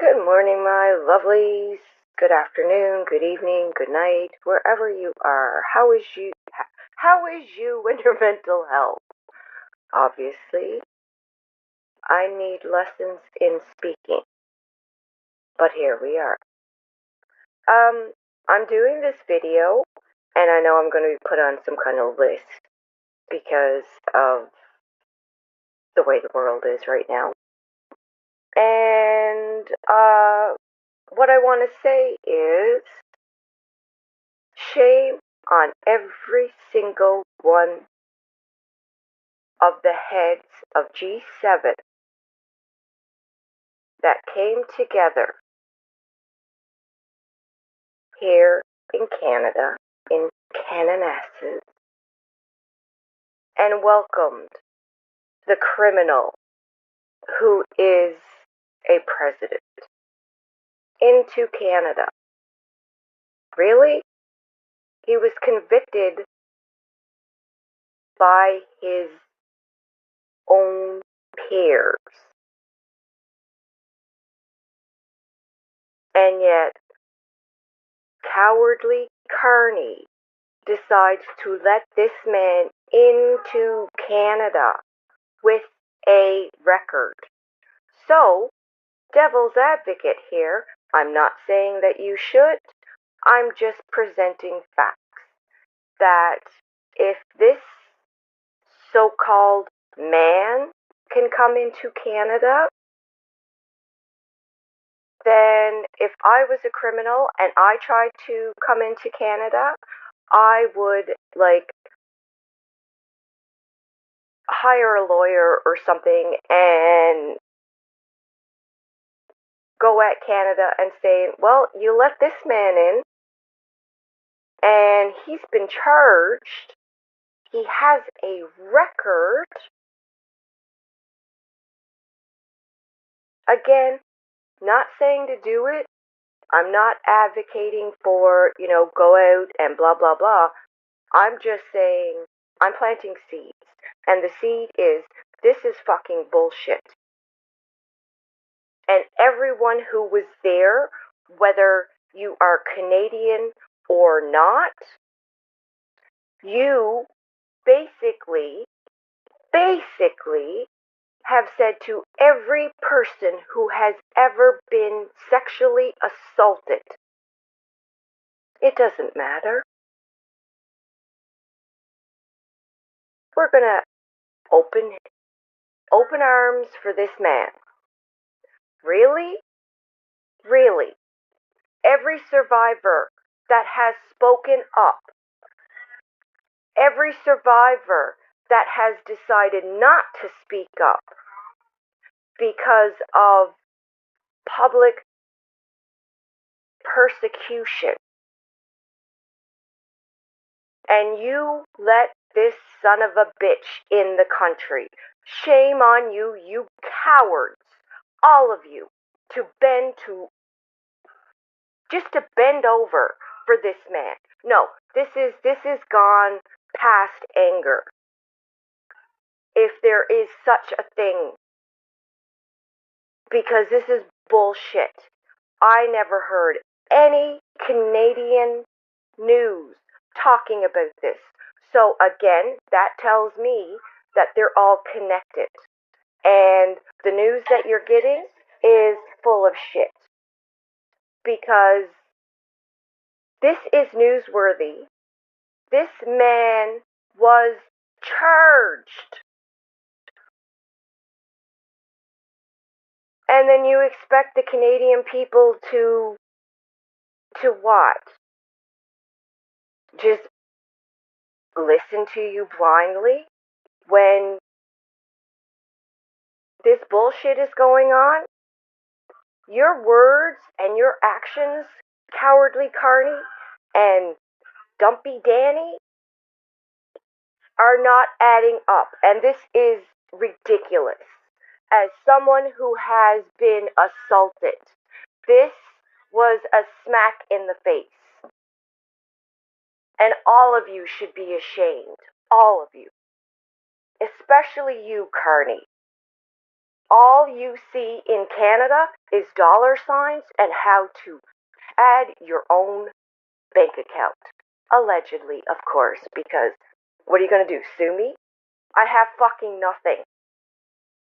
Good morning, my lovelies. Good afternoon, good evening, good night, wherever you are. How is you and your mental health? Obviously, I need lessons in speaking, but here we are. I'm doing this video, and I know I'm going to be put on some kind of list because of the way the world is right now. And what I want to say is shame on every single one of the heads of G7 that came together here in Canada, in Cananasses, and welcomed the criminal who is a president into Canada. Really? He was convicted by his own peers. And yet, cowardly Carney decides to let this man into Canada with a record. So, devil's advocate here, I'm not saying that you should, I'm just presenting facts. That if this so-called man can come into Canada, then if I was a criminal and I tried to come into Canada, I would hire a lawyer or something and go at Canada and say, well, you let this man in and he's been charged. He has a record. Again, not saying to do it. I'm not advocating for, go out and blah, blah, blah. I'm just saying I'm planting seeds. And the seed is this is fucking bullshit. And everyone who was there, whether you are Canadian or not, you basically have said to every person who has ever been sexually assaulted, it doesn't matter. We're going to open arms for this man. Really? Really? Every survivor that has spoken up, every survivor that has decided not to speak up because of public persecution, and you let this son of a bitch in the country. Shame on you, you cowards, all of you, just to bend over for this man. No, this is gone past anger. If there is such a thing, because this is bullshit. I never heard any Canadian news talking about this. So again, that tells me that they're all connected. And the news that you're getting is full of shit. Because this is newsworthy. This man was charged. And then you expect the Canadian people to what? Just listen to you blindly when this bullshit is going on? Your words and your actions, cowardly Carney and Dumpy Danny, are not adding up. And this is ridiculous. As someone who has been assaulted, this was a smack in the face. And all of you should be ashamed. All of you. Especially you, Carney. All you see in Canada is dollar signs and how to add your own bank account. Allegedly, of course, because what are you going to do? Sue me? I have fucking nothing.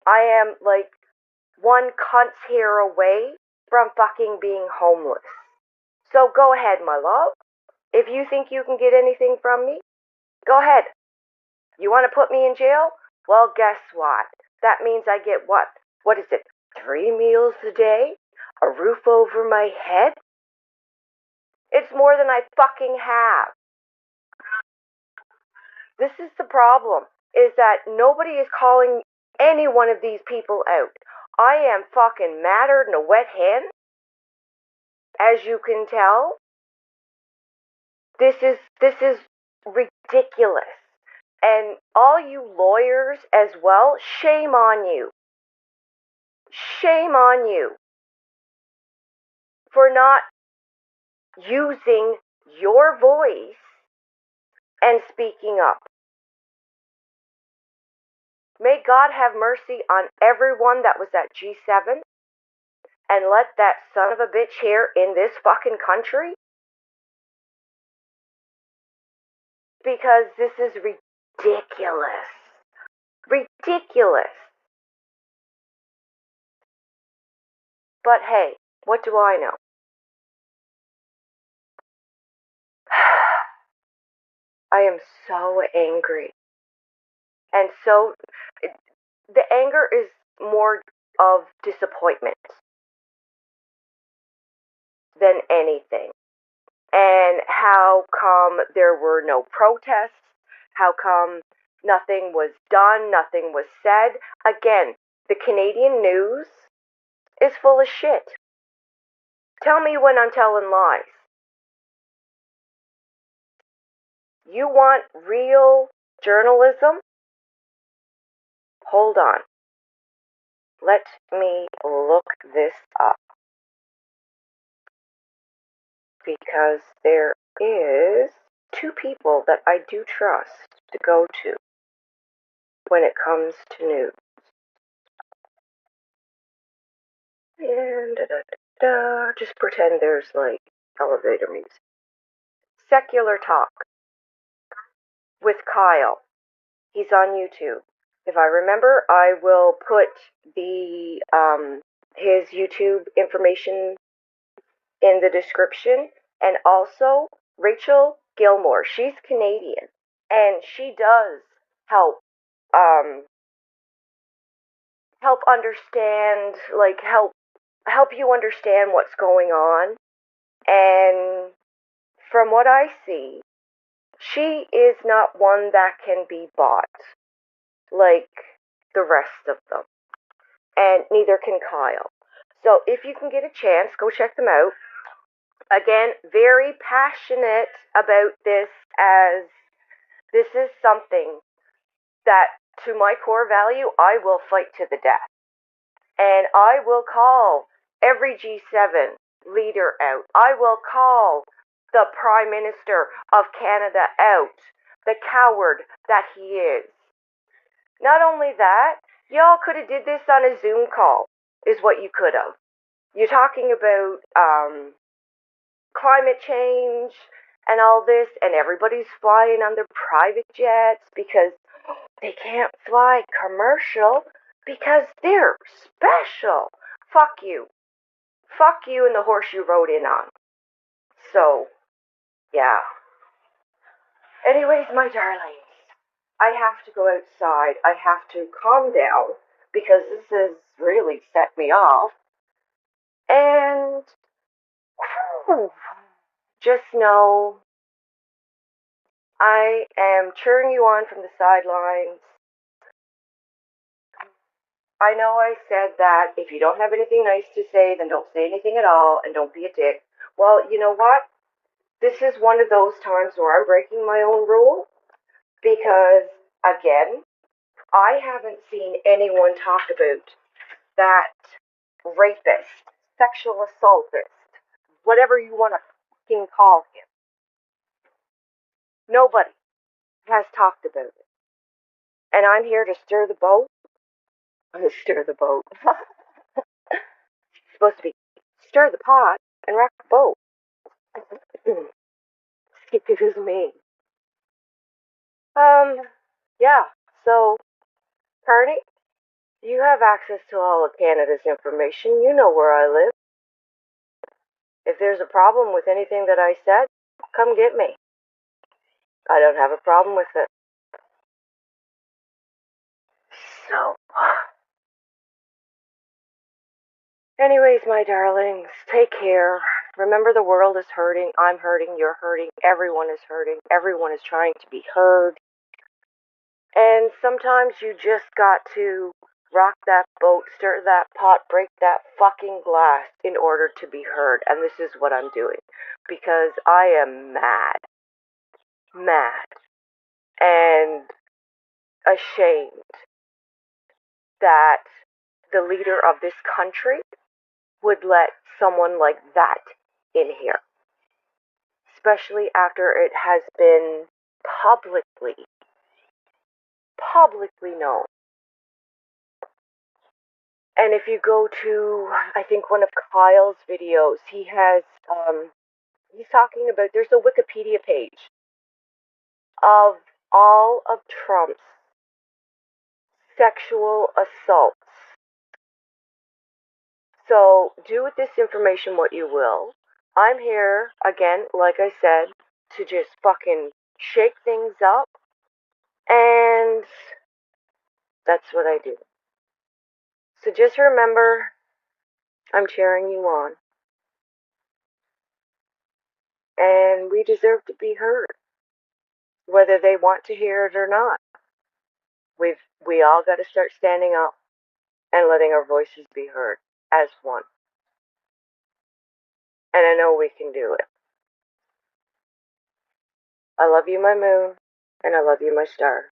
I am like one cunt's hair away from fucking being homeless. So go ahead, my love. If you think you can get anything from me, go ahead. You want to put me in jail? Well, guess what? That means I get what? What is it? 3 meals a day? A roof over my head? It's more than I fucking have. This is the problem, is that nobody is calling any one of these people out. I am fucking madder than a wet hen, as you can tell. This is ridiculous. And all you lawyers as well, shame on you. Shame on you for not using your voice and speaking up. May God have mercy on everyone that was at G7 and let that son of a bitch here in this fucking country, because this is ridiculous. Ridiculous. But hey, what do I know? I am so angry. And so, the anger is more of disappointment than anything. And how come there were no protests? How come nothing was done? Nothing was said? Again, the Canadian news is full of shit. Tell me when I'm telling lies. You want real journalism? Hold on. Let me look this up. Because there is 2 people that I do trust to go to when it comes to news. And just pretend there's like elevator music. Secular Talk with Kyle. He's on YouTube. If I remember, I will put the his YouTube information in the description, and also Rachel Gilmore. She's Canadian, and she does help help understand, like help you understand what's going on. And from what I see, she is not one that can be bought like the rest of them, and neither can Kyle. So if you can get a chance, go check them out. Again, very passionate about this, as this is something that, to my core value, I will fight to the death. And I will call every G7 leader out. I will call the Prime Minister of Canada out, the coward that he is. Not only that, y'all could have did this on a Zoom call, is what you could have. You're talking about climate change and all this, and everybody's flying on their private jets because they can't fly commercial because they're special. Fuck you. Fuck you and the horse you rode in on. So, yeah. Anyways, my darlings, I have to go outside. I have to calm down because this has really set me off. And whew, just know I am cheering you on from the sidelines. I know I said that if you don't have anything nice to say, then don't say anything at all and don't be a dick. Well, you know what? This is one of those times where I'm breaking my own rule because, again, I haven't seen anyone talk about that rapist, sexual assaultist, whatever you want to fucking call him. Nobody has talked about it. And I'm here to stir the boat Stir the boat. It's supposed to be stir the pot and rock the boat. Excuse me. Um, yeah. So, Carney, you have access to all of Canada's information. You know where I live. If there's a problem with anything that I said, come get me. I don't have a problem with it. So, anyways, my darlings, take care. Remember, the world is hurting. I'm hurting. You're hurting. Everyone is hurting. Everyone is trying to be heard. And sometimes you just got to rock that boat, stir that pot, break that fucking glass in order to be heard. And this is what I'm doing. Because I am mad. Mad. And ashamed that the leader of this country would let someone like that in here. Especially after it has been publicly known. And if you go to, I think, one of Kyle's videos, he's talking about, there's a Wikipedia page of all of Trump's sexual assaults. So do with this information what you will. I'm here, again, like I said, to just fucking shake things up. And that's what I do. So just remember, I'm cheering you on. And we deserve to be heard, whether they want to hear it or not. We all got to start standing up and letting our voices be heard as one. And I know we can do it. I love you, my moon, and I love you, my star.